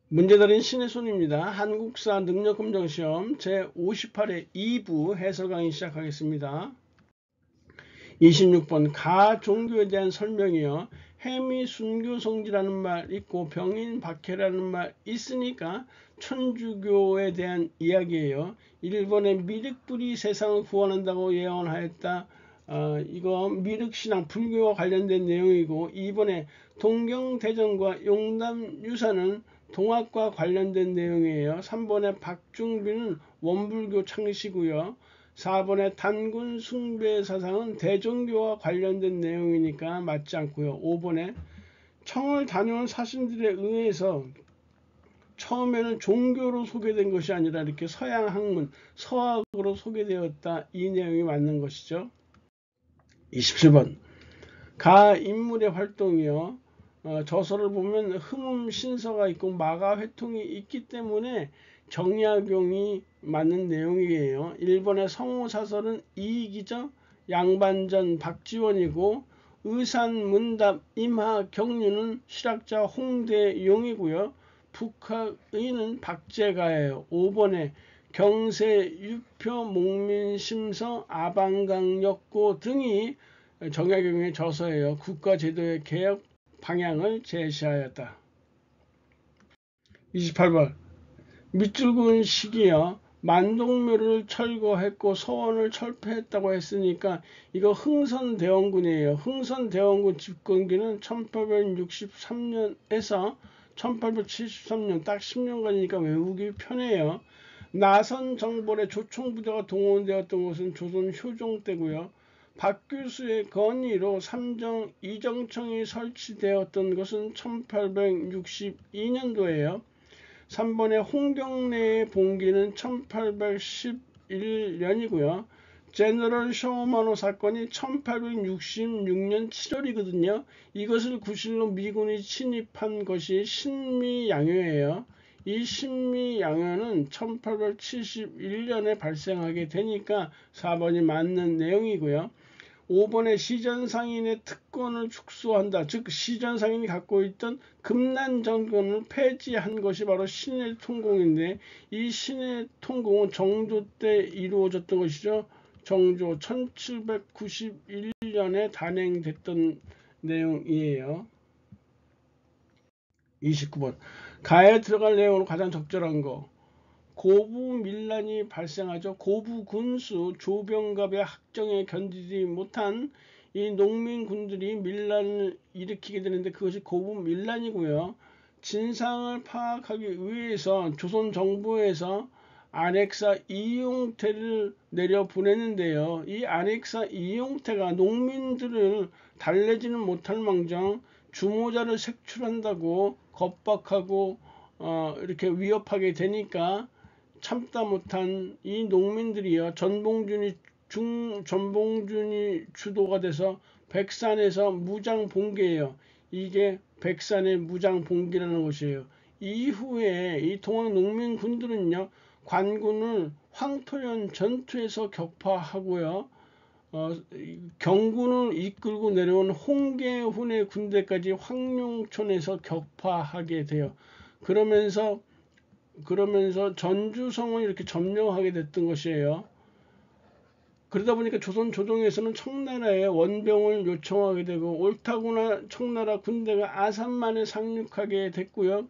문제드린 신의 손입니다. 한국사 능력검정시험 제58회 2부 해설 강의 시작하겠습니다. 26번 가 종교에 대한 설명이요. 해미 순교성지라는 말 있고 병인 박해라는 말 있으니까 천주교에 대한 이야기예요. 1번에 미륵불이 세상을 구원한다고 예언하였다. 이거 미륵신앙 불교와 관련된 내용이고 2번에 동경대전과 용담유사는 동학과 관련된 내용이에요. 3번에 박중빈은 원불교 창시고요. 4번에 단군 숭배 사상은 대종교와 관련된 내용이니까 맞지 않고요. 5번에 청을 다녀온 사신들에 의해서 처음에는 종교로 소개된 것이 아니라 이렇게 서양 학문, 서학으로 소개되었다. 이 내용이 맞는 것이죠. 27번 가 인물의 활동이요. 저서를 보면 흠음 신서가 있고 마가 회통이 있기 때문에 정약용이 맞는 내용이에요. 1번의 성호사설은 이익이죠. 양반전 박지원이고 의산문답 임하경륜은 실학자 홍대용이고요. 북학의는 박제가예요. 5번에 경세 유표 목민심서 아방강역고 등이 정약용의 저서예요. 국가제도의 개혁 방향을 제시하였다. 28번 밑줄 그은 시기요. 만동묘를 철거했고 서원을 철폐했다고 했으니까 이거 흥선대원군이에요. 흥선대원군 집권기는 1863년에서 1873년 딱 10년간이니까 외우기 편해요. 나선 정벌의 조총부대가 동원되었던 것은 조선 효종 때고요. 박규수의 건의로 삼정 이정청이 설치되었던 것은 1862년도예요. 3번의 홍경래의 봉기는 1811년이고요. 제너럴 셔머노 사건이 1866년 7월이거든요. 이것을 구실로 미군이 침입한 것이 신미양요예요. 이 신미양요는 1871년에 발생하게 되니까 4번이 맞는 내용이고요. 5번에 시전상인의 특권을 축소한다. 즉 시전상인이 갖고 있던 금난 정권을 폐지한 것이 바로 신의 통공인데 이 신의 통공은 정조 때 이루어졌던 것이죠. 정조 1791년에 단행됐던 내용이에요. 29번 가에 들어갈 내용으로 가장 적절한 거. 고부밀란이 발생하죠. 고부군수 조병갑의 학정에 견디지 못한 이 농민군들이 밀란을 일으키게 되는데 그것이 고부밀란이고요. 진상을 파악하기 위해서 조선 정부에서 안핵사 이용태를 내려보내는데요. 이 안핵사 이용태가 농민들을 달래지는 못할 망정 주모자를 색출한다고 겁박하고 이렇게 위협하게 되니까 참다 못한 이 농민들이요. 전봉준이 주도가 돼서 백산에서 무장봉기예요. 이게 백산의 무장봉기라는 것이에요. 이후에 이 동학 농민군들은요. 관군을 황토현 전투에서 격파하고요. 경군을 이끌고 내려온 홍계훈의 군대까지 황룡촌에서 격파하게 돼요. 그러면서 전주성을 이렇게 점령하게 됐던 것이에요. 그러다 보니까 조선 조정에서는 청나라에 원병을 요청하게 되고 옳다구나 청나라 군대가 아산만에 상륙하게 됐고요.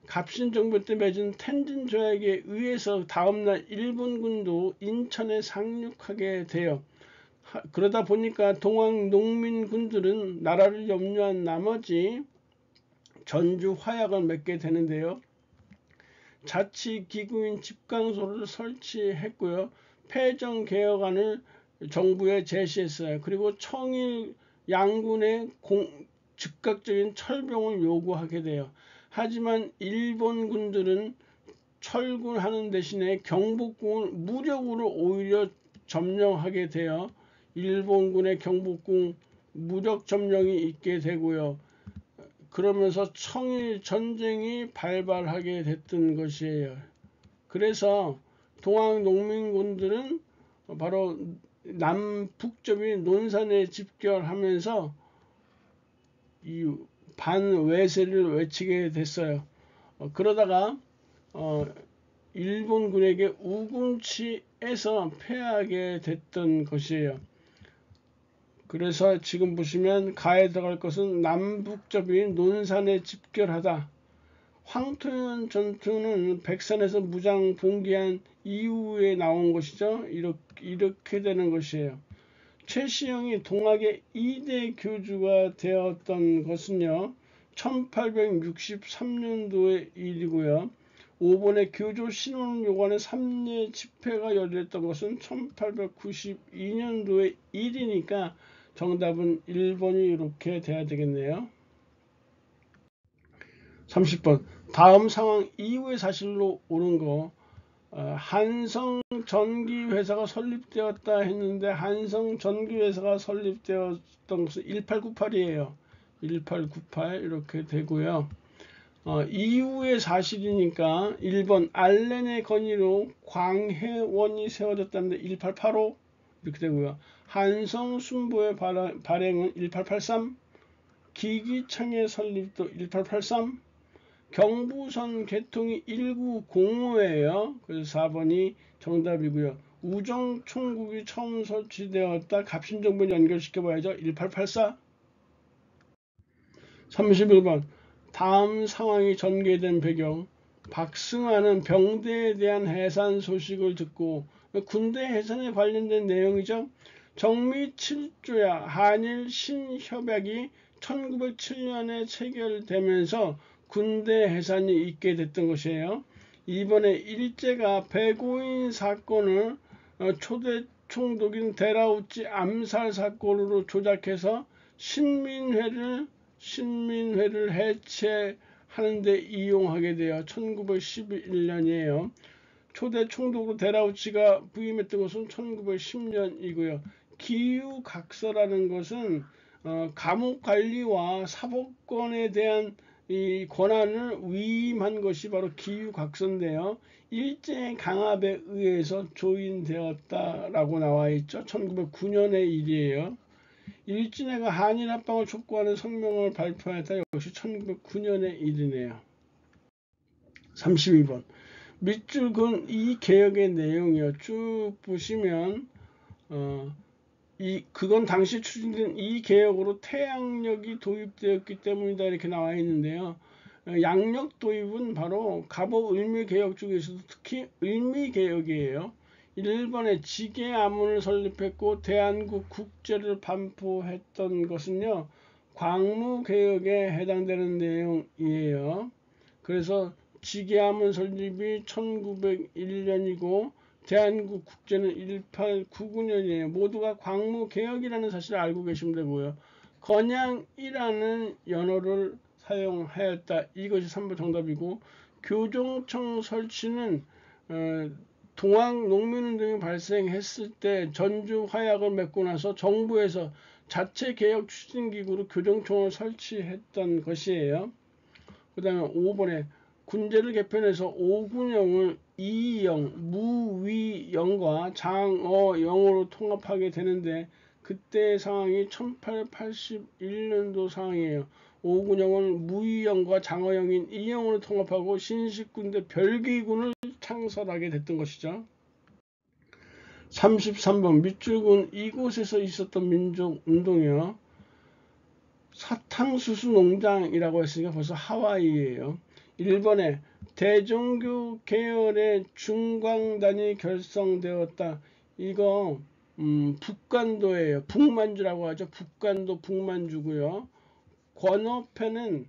갑신정부 때 맺은 텐진 조약에 의해서 다음날 일본군도 인천에 상륙하게 돼요. 그러다 보니까 동학 농민군들은 나라를 염려한 나머지 전주 화약을 맺게 되는데요. 자치기구인 집강소를 설치했고요. 폐정개혁안을 정부에 제시했어요. 그리고 청일 양군의 즉각적인 철병을 요구하게 돼요. 하지만 일본군들은 철군하는 대신에 경복궁을 무력으로 오히려 점령하게 되어 일본군의 경복궁 무력 점령이 있게 되고요. 그러면서 청일 전쟁이 발발하게 됐던 것이에요. 그래서 동학 농민군들은 바로 남북점인 논산에 집결하면서 이 반외세를 외치게 됐어요. 그러다가 일본군에게 우금치에서 패하게 됐던 것이에요. 그래서 지금 보시면 가에 들어갈 것은 남북접인 논산에 집결하다. 황토현 전투는 백산에서 무장 봉기한 이후에 나온 것이죠. 이렇게 되는 것이에요. 최시영이 동학의 2대 교주가 되었던 것은요. 1863년도의 일이고요. 5번의 교조 신원 요관의 3례 집회가 열렸던 것은 1892년도의 일이니까 정답은 1번이 이렇게 돼야 되겠네요. 30번 다음 상황 이후의 사실로 옳은 거 한성전기회사가 설립되었다 했는데 한성전기회사가 설립되었던 것은 1898이에요. 1898 이렇게 되고요. 이후의 사실이니까 1번 알렌의 건의로 광해원이 세워졌다는데 1885 이렇게 되고요. 한성순보의 발행은 1883 기기청의 설립도 1883 경부선 개통이 1905예요. 그래서 4번이 정답이고요. 우정총국이 처음 설치되었다. 갑신정부에 연결시켜봐야죠. 1884 31번 다음 상황이 전개된 배경 박승환은 병대에 대한 해산 소식을 듣고 군대 해산에 관련된 내용이죠. 정미 7조야 한일 신협약이 1907년에 체결되면서 군대 해산이 있게 됐던 것이에요. 이번에 일제가 배고인 사건을 초대 총독인 데라우치 암살 사건으로 조작해서 신민회를 해체하는 데 이용하게 되어 1911년이에요. 초대 총독으로 데라우치가 부임했던 것은 1910년이고요. 기유각서라는 것은 감옥 관리와 사법권에 대한 이 권한을 위임한 것이 바로 기유각서인데요. 일제 강압에 의해서 조인되었다라고 나와 있죠. 1909년의 일이에요. 일진회가 한일 합방을 촉구하는 성명을 발표했다. 역시 1909년의 일이네요. 32번 밑줄 이 개혁의 내용이요. 쭉 보시면 그건 당시 추진된 이 개혁으로 태양력이 도입되었기 때문이다 이렇게 나와 있는데요. 양력 도입은 바로 갑오 을미개혁 중에서도 특히 을미개혁이에요. 1번에 지계암문을 설립했고 대한국 국제를 반포했던 것은요. 광무개혁에 해당되는 내용이에요. 그래서 지계암문 설립이 1901년이고 대한국 국제는 1899년이에요. 모두가 광무개혁이라는 사실을 알고 계시면 되고요. 건양이라는 연어를 사용하였다. 이것이 3번 정답이고 교종청 설치는 동학 농민운동이 발생했을 때 전주 화약을 맺고 나서 정부에서 자체 개혁 추진기구로 교정청을 설치했던 것이에요. 그 다음에 5번에 군제를 개편해서 오군영을 이영, 무위영과 장어영으로 통합하게 되는데 그때 상황이 1881년도 상황이에요. 오군영을 무위영과 장어영인 이영으로 통합하고 신식군대 별기군을 창설하게 됐던 것이죠. 33번 밑줄군 이곳에서 있었던 민족운동이요. 사탕수수 농장이라고 했으니까 벌써 하와이예요. 1번에 대종교 계열의 중광단이 결성되었다. 이거 북간도예요. 북만주라고 하죠. 북간도 북만주고요. 권어패는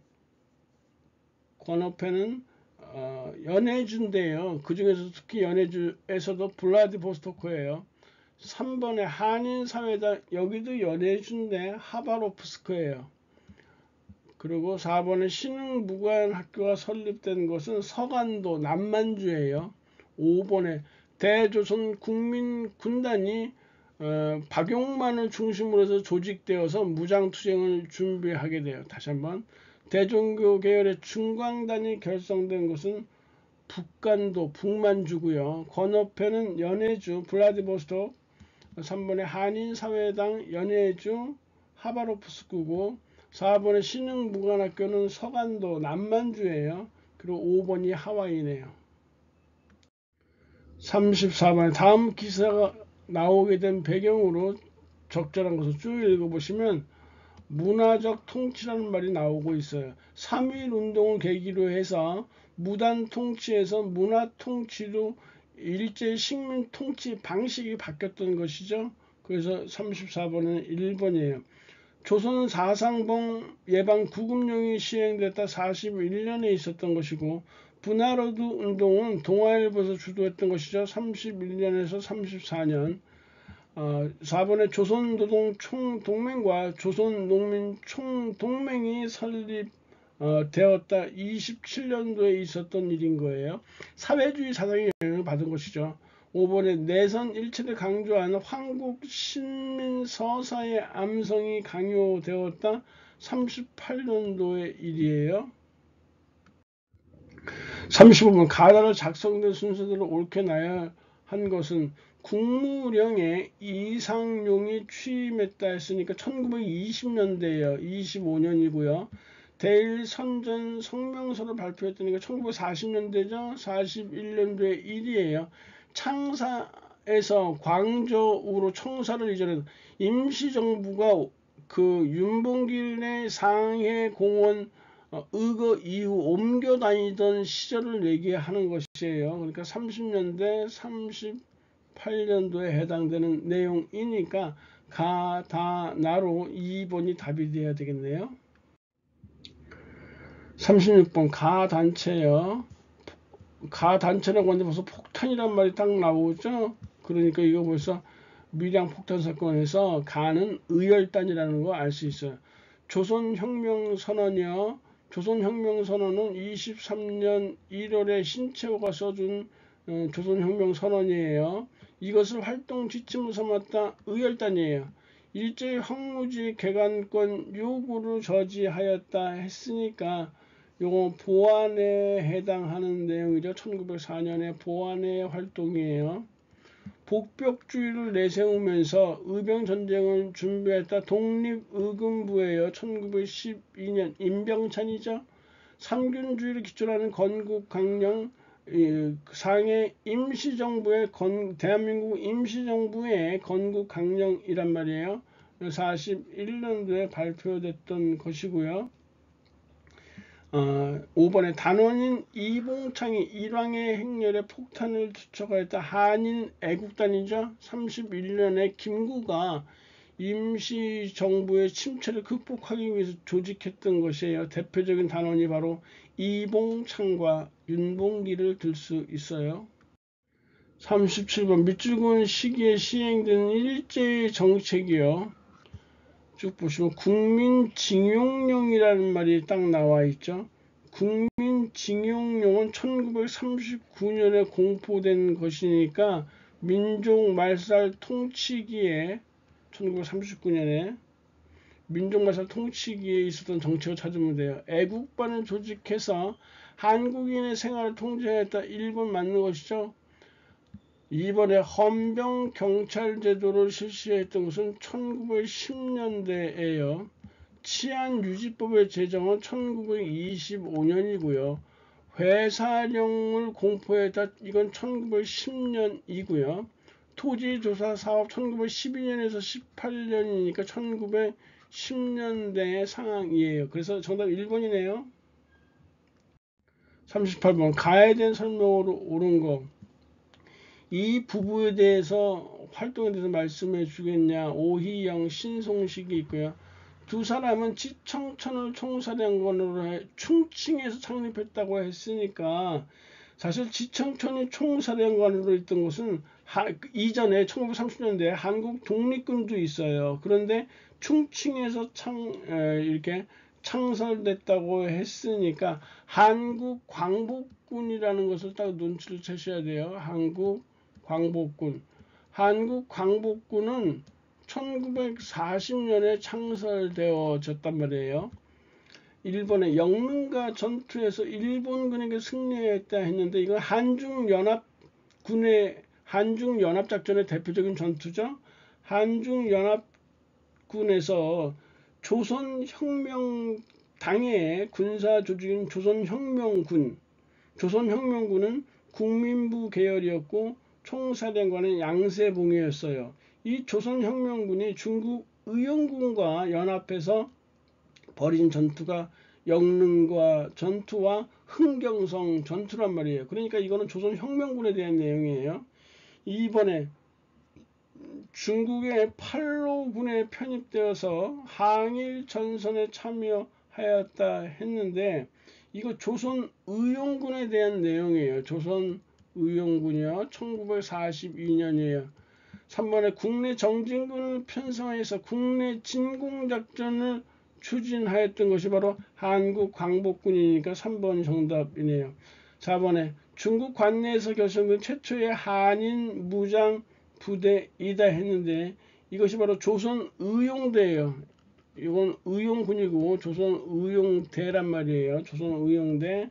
연해주인데요. 그 중에서 특히 연해주에서도 블라디보스토크예요. 3번에 한인사회당 여기도 연해주인데 하바로프스크예요. 그리고 4번에 신흥무관학교가 설립된 것은 서간도 남만주예요. 5번에 대조선 국민군단이 박용만을 중심으로 해서 조직되어서 무장투쟁을 준비하게 돼요. 다시 한번 대종교 계열의 중광단이 결성된 것은 북간도 북만주고요. 건어패는 연해주 블라디보스톡 3번에 한인사회당 연해주 하바로프스크고 4번의 신흥무관학교는 서간도 남만주예요. 그리고 5번이 하와이네요. 34번에 다음 기사가 나오게 된 배경으로 적절한 것을 쭉 읽어보시면 문화적 통치라는 말이 나오고 있어요. 3.1 운동을 계기로 해서 무단 통치에서 문화 통치로 일제 식민 통치 방식이 바뀌었던 것이죠. 그래서 34번은 1번이에요. 조선 사상봉 예방 구금령이 시행됐다 41년에 있었던 것이고 분화로드 운동은 동아일보에서 주도했던 것이죠. 31년에서 34년. 4번에 조선노동총동맹과 조선농민총동맹이 설립되었다 27년도에 있었던 일인 거예요. 사회주의 사상의 영향을 받은 것이죠. 5번에 내선 일체를 강조하는 한국신민서사의 암성이 강요되었다 38년도의 일이에요. 35번 가다를 작성된 순서대로 옳게 나야 한 것은 국무령에 이상용이 취임했다 했으니까 1920년대예요. 25년이고요. 대일선전 성명서를 발표했다니까 1940년대죠. 41년도의 일이에요. 창사에서 광저우로 청사를 이전해서 임시정부가 그 윤봉길의 상해공원 의거 이후 옮겨 다니던 시절을 얘기하는 것이에요. 그러니까 30년대, 38년도에 해당되는 내용이니까 가, 다, 나로 2번이 답이 돼야 되겠네요. 36번 가단체요. 가단체라고 하는데 벌써 폭탄이란 말이 딱 나오죠. 그러니까 이거 벌써 밀양 폭탄 사건에서 가는 의열단이라는 거 알 수 있어요. 조선혁명선언이요. 조선혁명선언은 23년 1월에 신채호가 써준 조선혁명선언이에요. 이것을 활동 지침으로 삼았다 의열단이에요. 일제의 황무지 개간권 요구를 저지하였다 했으니까 요거 보안에 해당하는 내용이죠. 1904년에 보안의 활동이에요. 복벽주의를 내세우면서 의병전쟁을 준비했다 독립의금부예요. 1912년 임병찬이죠. 삼균주의를 기초로 하는 건국강령 상해 임시정부의 대한민국 임시정부의 건국강령이란 말이에요. 41년도에 발표됐던 것이고요. 5번에 단원인 이봉창이 일왕의 행렬에 폭탄을 투척하였다. 한인 애국단이죠. 31년에 김구가 임시정부의 침체를 극복하기 위해서 조직했던 것이에요. 대표적인 단원이 바로 이봉창과 윤봉길을 들 수 있어요. 37번 밑줄근 시기에 시행된 일제의 정책이요. 쭉 보시면 국민징용령이라는 말이 딱 나와 있죠. 국민징용령은 1939년에 공포된 것이니까 민족말살 통치기에 1939년에 민족말살 통치기에 있었던 정책을 찾으면 돼요. 애국반을 조직해서 한국인의 생활을 통제했다. 1번 맞는 것이죠. 2번에 헌병 경찰 제도를 실시했던 것은 1910년대예요. 치안유지법의 제정은 1925년이고요. 회사령을 공포했다. 이건 1910년이고요. 토지조사 사업 1912년에서 18년이니까 1910년대의 상황이에요. 그래서 정답 1번이네요. 38번 가에 대한 설명으로 옳은 거. 이 부부에 대해서 활동에 대해서 말씀해 주겠냐. 오희영, 신송식이 있고요. 두 사람은 지청천을 총사령관으로 충칭에서 창립했다고 했으니까 사실 지청천이 총사령관으로 있던 것은 이전에 1930년대에 한국 독립군도 있어요. 그런데 충칭에서 이렇게 창설됐다고 했으니까 한국 광복군이라는 것을 딱 눈치를 채셔야 돼요. 한국 광복군. 한국 광복군은 1940년에 창설되어졌단 말이에요. 일본의 영릉가 전투에서 일본군에게 승리했다 했는데 이건 한중연합작전의 대표적인 전투죠. 한중연합군에서 조선혁명당의 군사조직인 조선혁명군 조선혁명군은 국민부 계열이었고 총사령관은 양세봉이었어요. 이 조선혁명군이 중국 의용군과 연합해서 벌인 전투가 영릉과 전투와 흥경성 전투란 말이에요. 그러니까 이거는 조선혁명군에 대한 내용이에요. 이번에 중국의 팔로군에 편입되어서 항일 전선에 참여하였다 했는데 이거 조선의용군에 대한 내용이에요. 조선의용군이요. 1942년이에요. 3번에 국내 정진군을 편성해서 국내 진공작전을 추진하였던 것이 바로 한국 광복군이니까 3번 정답이네요. 4번에 중국 관내에서 결성된 최초의 한인 무장 부대이다 했는데 이것이 바로 조선의용대예요. 이건 의용군이고 조선의용대란 말이에요. 조선의용대.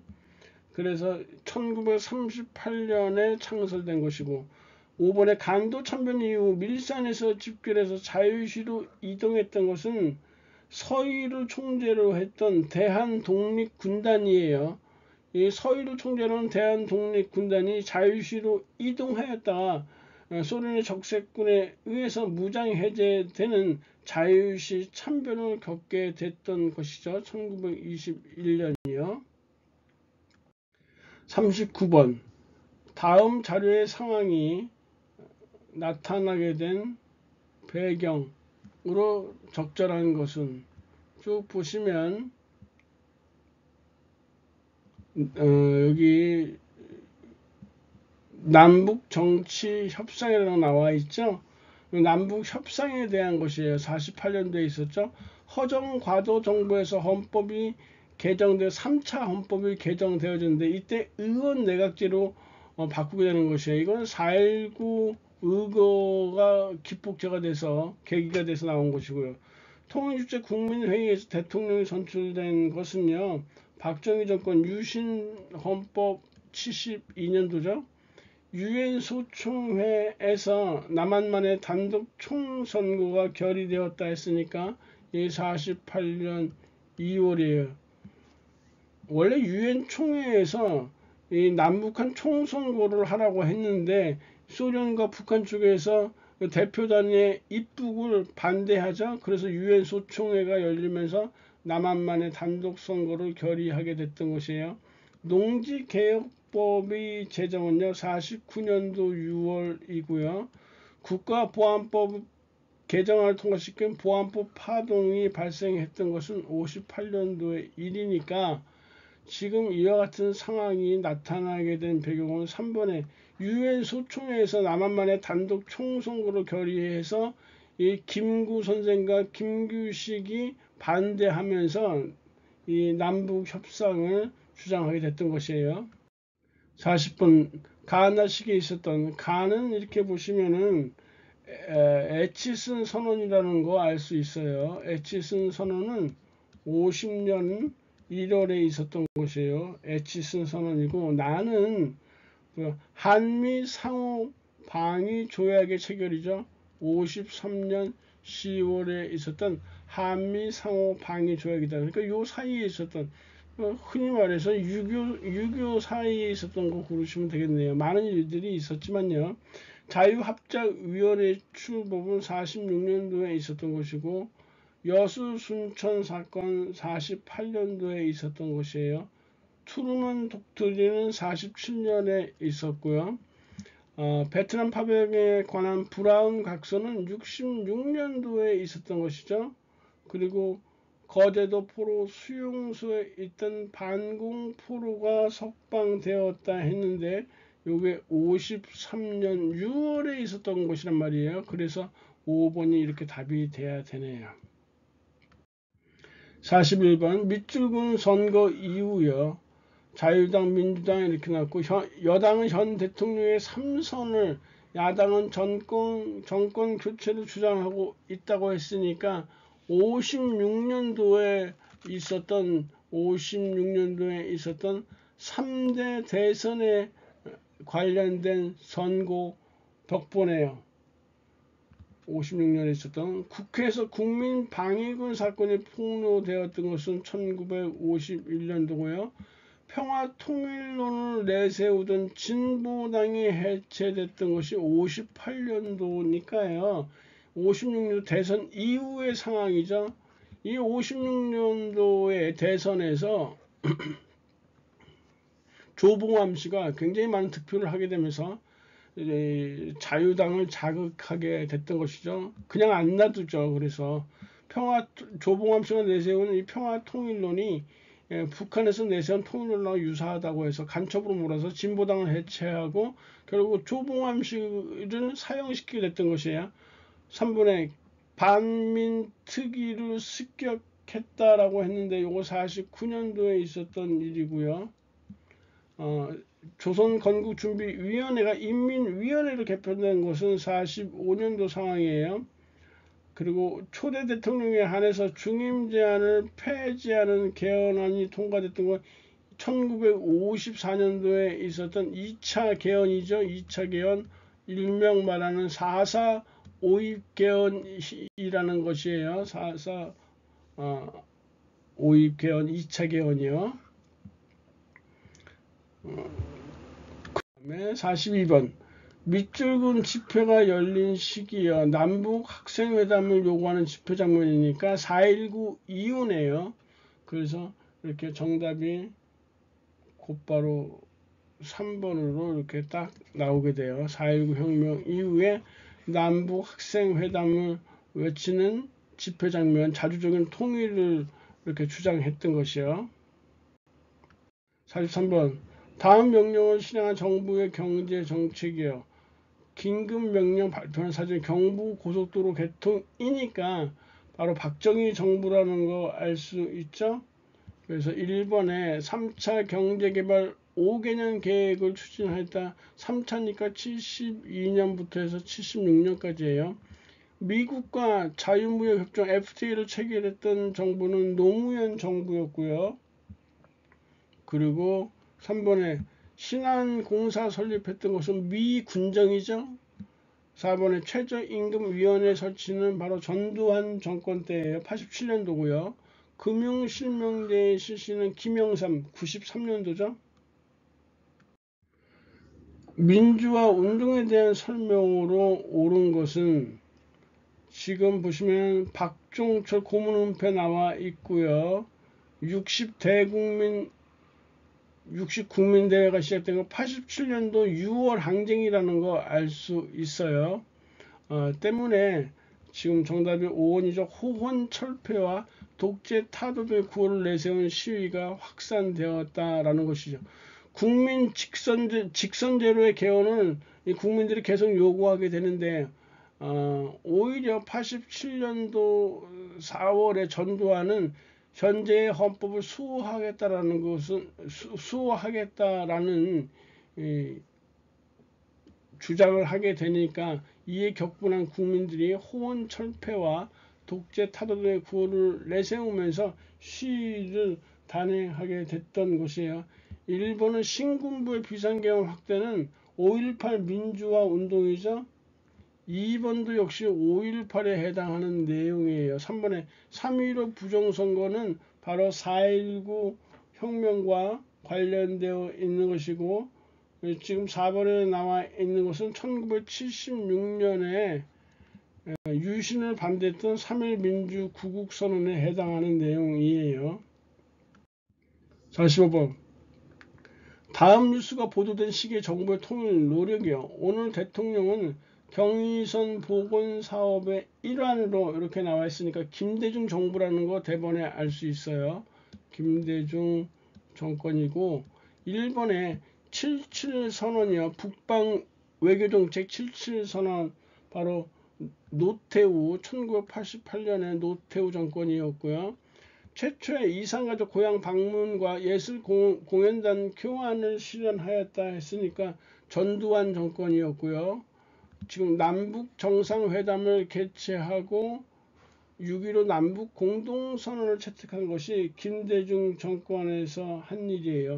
그래서 1938년에 창설된 것이고 5번에 간도 참변 이후 밀산에서 집결해서 자유시로 이동했던 것은 서희를 총재로 했던 대한독립군단이에요. 이 서희를 총재로 한 대한독립군단이 자유시로 이동하였다가 소련의 적색군에 의해서 무장 해제되는 자유시 참변을 겪게 됐던 것이죠. 1921년이요. 39번 다음 자료의 상황이 나타나게 된 배경으로 적절한 것은 쭉 보시면 여기 남북 정치 협상이라고 나와 있죠. 남북 협상에 대한 것이에요. 48년도에 있었죠. 허정과도 정부에서 헌법이 개정돼 3차 헌법이 개정되어졌는데 이때 의원 내각제로 바꾸게 되는 것이에요. 이건 4.19 의거가 기폭제가 돼서 계기가 돼서 나온 것이고요. 통일주체 국민회의에서 대통령이 선출된 것은요. 박정희 정권 유신 헌법 72년도죠. 유엔 소총회에서 남한만의 단독 총선거가 결의되었다 했으니까 이 48년 2월이에요. 원래 유엔 총회에서 이 남북한 총선거를 하라고 했는데 소련과 북한 쪽에서 대표단의 입북을 반대하자 그래서 유엔 소총회가 열리면서 남한만의 단독 선거를 결의하게 됐던 것이에요. 농지개혁법의 제정은요 49년도 6월이고요. 국가보안법 개정안을 통과시킨 보안법 파동이 발생했던 것은 58년도의 일이니까 지금 이와 같은 상황이 나타나게 된 배경은 3번에 유엔 소총회에서 남한만의 단독 총선거를 결의해서 이 김구 선생과 김규식이 반대하면서 이 남북 협상을 주장하게 됐던 것이에요. 40번 가나식에 있었던 가는 이렇게 보시면은 에치슨 선언이라는 거 알 수 있어요. 에치슨 선언은 50년 1월에 있었던 것이에요. 에치슨 선언이고 나는 한미 상호 방위 조약의 체결이죠. 53년 10월에 있었던 한미 상호 방위 조약이다. 그러니까 요 사이에 있었던 흔히 말해서 6.25 사이에 있었던 거 고르시면 되겠네요. 많은 일들이 있었지만요. 자유합작위원회 출범은 46년도에 있었던 것이고 여수 순천 사건 48년도에 있었던 것이에요. 트루먼 독트린은 47년에 있었고요. 베트남 파병에 관한 브라운 각서는 66년도에 있었던 것이죠. 그리고 거제도 포로 수용소에 있던 반공 포로가 석방되었다 했는데 요게 53년 6월에 있었던 것이란 말이에요. 그래서 5번이 이렇게 답이 돼야 되네요. 41번 밑줄근 선거 이후요. 자유당 민주당 이렇게 나왔고 여당은 현 대통령의 3선을 야당은 정권 교체를 주장하고 있다고 했으니까 56년도에 있었던 3대 대선에 관련된 선거 덕분에요. 56년에 있었던 국회에서 국민방위군 사건이 폭로되었던 것은 1951년도고요. 평화통일론을 내세우던 진보당이 해체됐던 것이 58년도니까요. 56년도 대선 이후의 상황이죠. 이 56년도의 대선에서 조봉암 씨가 굉장히 많은 득표를 하게 되면서 자유당을 자극하게 됐던 것이죠. 그냥 안 놔두죠. 그래서 조봉암 씨가 내세운 이 평화통일론이 북한에서 내세운 통일론과 유사하다고 해서 간첩으로 몰아서 진보당을 해체하고 결국 조봉암 씨를 사형시키게 됐던 것이에요. 3번에 반민특위를 습격했다라고 했는데 이거 49년도에 있었던 일이고요. 조선건국준비위원회가 인민위원회로 개편된 것은 45년도 상황이에요. 그리고 초대 대통령에 한해서 중임 제한을 폐지하는 개헌안이 통과됐던 건 1954년도에 있었던 2차 개헌이죠. 2차 개헌, 일명 말하는 4.4 오입개헌이라는 것이에요. 4.4 오입개헌 2차 개헌이요. 그 다음에 42번 밑줄근 집회가 열린 시기요. 남북 학생회담을 요구하는 집회 장면이니까 4.19 이후네요. 그래서 이렇게 정답이 곧바로 3번으로 이렇게 딱 나오게 돼요. 4.19 혁명 이후에 남북 학생회담을 외치는 집회 장면, 자주적인 통일을 이렇게 주장했던 것이요. 43번 다음 명령을 실행한 정부의 경제 정책이요. 긴급 명령 발표한 사실 경부고속도로 개통이니까 바로 박정희 정부라는 거 알 수 있죠. 그래서 1번에 3차 경제개발 5개년 계획을 추진하였다. 3차니까 72년부터 해서 76년까지예요. 미국과 자유무역협정 FTA를 체결했던 정부는 노무현 정부였고요. 그리고 3번에 신한공사 설립했던 것은 미 군정이죠. 4번에 최저임금위원회 설치는 바로 전두환 정권 때예요. 87년도고요. 금융실명제 실시는 김영삼 93년도죠. 민주화 운동에 대한 설명으로 옳은 것은 지금 보시면 박종철 고문은폐 나와 있고요. 60국민대회가 시작된 건 87년도 6월 항쟁이라는 거 알 수 있어요. 때문에 지금 정답이 5번이죠. 호헌 철폐와 독재 타도의 구호를 내세운 시위가 확산되었다라는 것이죠. 국민 직선제로의 개헌을 이 국민들이 계속 요구하게 되는데 오히려 87년도 4월에 전두환은 현재의 헌법을 수호하겠다라는 것은 수호하겠다라는 주장을 하게 되니까 이에 격분한 국민들이 호헌 철폐와 독재 타도의 구호를 내세우면서 시위를 단행하게 됐던 것이에요. 1번은 신군부의 비상계엄 확대는 5.18 민주화 운동이죠. 2번도 역시 5.18에 해당하는 내용이에요. 3번에 3.15 부정선거는 바로 4.19 혁명과 관련되어 있는 것이고, 지금 4번에 나와 있는 것은 1976년에 유신을 반대했던 3.1 민주 구국선언에 해당하는 내용이에요. 45번 다음 뉴스가 보도된 시기의 정부의 통일 노력이요. 오늘 대통령은 경의선 복원 사업의 일환으로 이렇게 나와 있으니까 김대중 정부라는 거 대번에 알 수 있어요. 김대중 정권이고 1번에 77 선언이요. 북방 외교정책 77 선언 바로 노태우 1988년에 노태우 정권이었고요. 최초의 이산가족 고향 방문과 예술 공연단 교환을 실현하였다 했으니까 전두환 정권이었고요. 지금 남북 정상회담을 개최하고 6.15 남북 공동선언을 채택한 것이 김대중 정권에서 한 일이에요.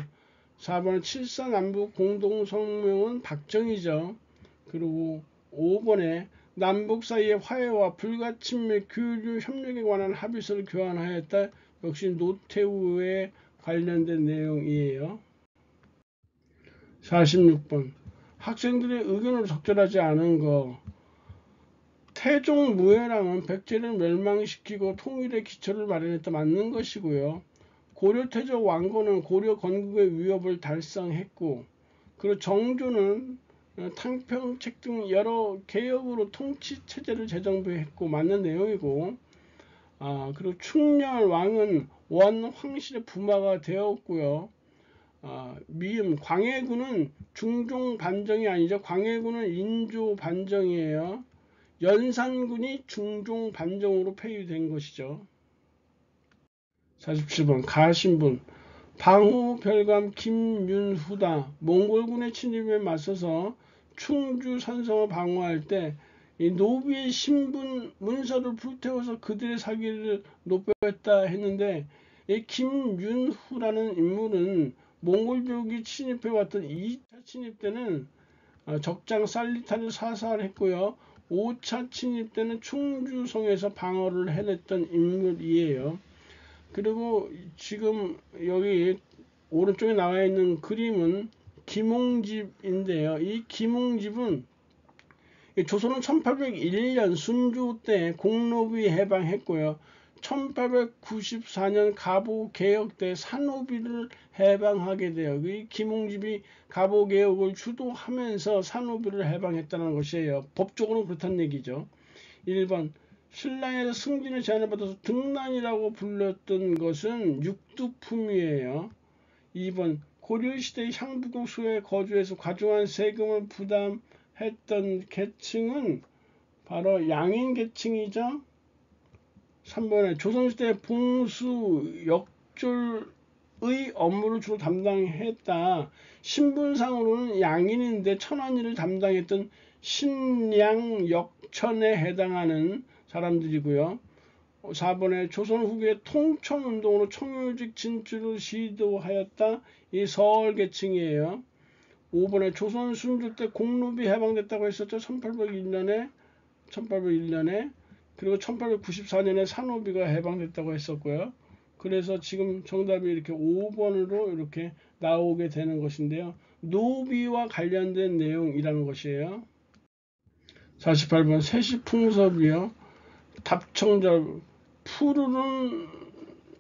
4번 7.4 남북 공동성명은 박정희죠. 그리고 5번에 남북 사이의 화해와 불가침매 교류 협력에 관한 합의서를 교환하였다. 역시 노태우의 관련된 내용이에요. 46번 학생들의 의견을 적절하지 않은 거. 태종무해랑은 백제를 멸망시키고 통일의 기초를 마련했다. 맞는 것이고요. 고려태조 왕건은 고려 건국의 위협을 달성했고, 그리고 정조는 탕평책 등 여러 개혁으로 통치 체제를 재정비했고 맞는 내용이고, 그리고 충렬 왕은 원 황실의 부마가 되었고요. 미음 광해군은 중종 반정이 아니죠. 광해군은 인조 반정이에요. 연산군이 중종 반정으로 폐위된 것이죠. 47번 가신분 방후 별감 김윤후다. 몽골군의 침입에 맞서서 충주 산성을 방어할 때 이 노비의 신분 문서를 불태워서 그들의 사기를 높였다 했는데, 이 김윤후라는 인물은 몽골족이 침입해왔던 2차 침입 때는 적장 살리타를 사살했고요. 5차 침입 때는 충주성에서 방어를 해냈던 인물이에요. 그리고 지금 여기 오른쪽에 나와 있는 그림은 김홍집인데요. 이 김홍집은 조선은 1801년 순조 때 공노비 해방했고요. 1894년 갑오개혁 때 산호비를 해방하게 돼요. 이 김홍집이 갑오개혁을 주도하면서 산호비를 해방했다는 것이에요. 법적으로는 그렇다는 얘기죠. 1번 신라에서 승진의 제안을 받아서 등난이라고 불렸던 것은 육두품이에요. 2번 고려시대 향부국 수에 거주해서 과중한 세금을 부담했던 계층은 바로 양인 계층이죠. 3번에 조선시대 봉수 역졸의 업무를 주로 담당했다. 신분상으로는 양인인데 천안일을 담당했던 신양역천에 해당하는 사람들이고요. 4번에 조선 후기에 통청운동으로 청요직 진출을 시도하였다. 이 서얼계층이에요. 5번에 조선 순조 때 공노비 해방됐다고 했었죠. 1801년에 그리고 1894년에 산호비가 해방됐다고 했었고요. 그래서 지금 정답이 이렇게 5번으로 이렇게 나오게 되는 것인데요. 노비와 관련된 내용이라는 것이에요. 48번 세시풍섭이요. 답청절 푸르는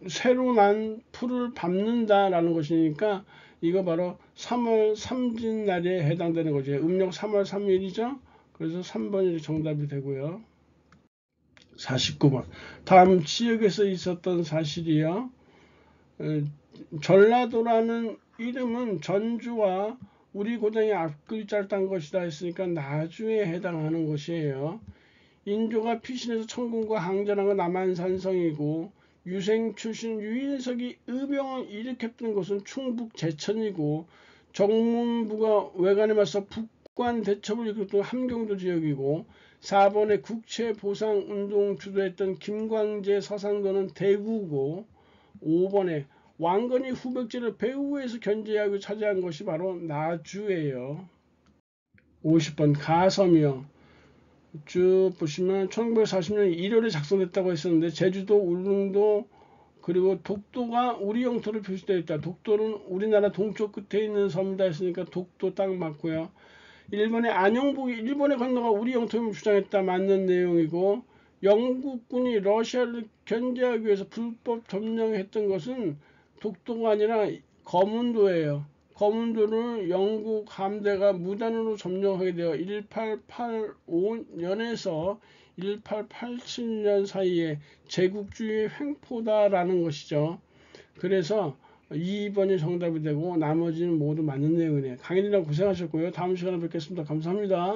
새로 난 풀을 밟는다 라는 것이니까 이거 바로 3월 삼진날에 해당되는 거죠. 음력 3월 3일이죠. 그래서 3번이 정답이 되고요. 49번 다음 지역에서 있었던 사실이요. 전라도라는 이름은 전주와 우리 고장의 앞글자를 딴 것이다 했으니까 나주에 해당하는 것이에요. 인조가 피신해서 청군과 항전한 건 남한산성이고, 유생 출신 유인석이 의병을 일으켰던 것은 충북 제천이고, 정문부가 외관에 맞서 북관 대첩을 이끌었던 함경도 지역이고, 4번에 국채보상운동 주도했던 김광재 서상도는 대구고, 5번에 왕건이 후백제를 배후에서 견제하고 차지한 것이 바로 나주예요. 50번 가섬이요. 쭉 보시면 1940년 1월에 작성됐다고 했었는데 제주도, 울릉도 그리고 독도가 우리 영토로 표시되어 있다. 독도는 우리나라 동쪽 끝에 있는 섬이다 했으니까 독도 딱 맞고요. 일본의 안영복이 일본에 건너가 우리 영토임을 주장했다. 맞는 내용이고, 영국군이 러시아를 견제하기 위해서 불법 점령했던 것은 독도가 아니라 거문도예요. 거문도를 영국 함대가 무단으로 점령하게 되어 1885년에서 1887년 사이에 제국주의 횡포다라는 것이죠. 그래서 2번이 정답이 되고 나머지는 모두 맞는 내용이네요. 강의님랑 고생하셨고요. 다음 시간에 뵙겠습니다. 감사합니다.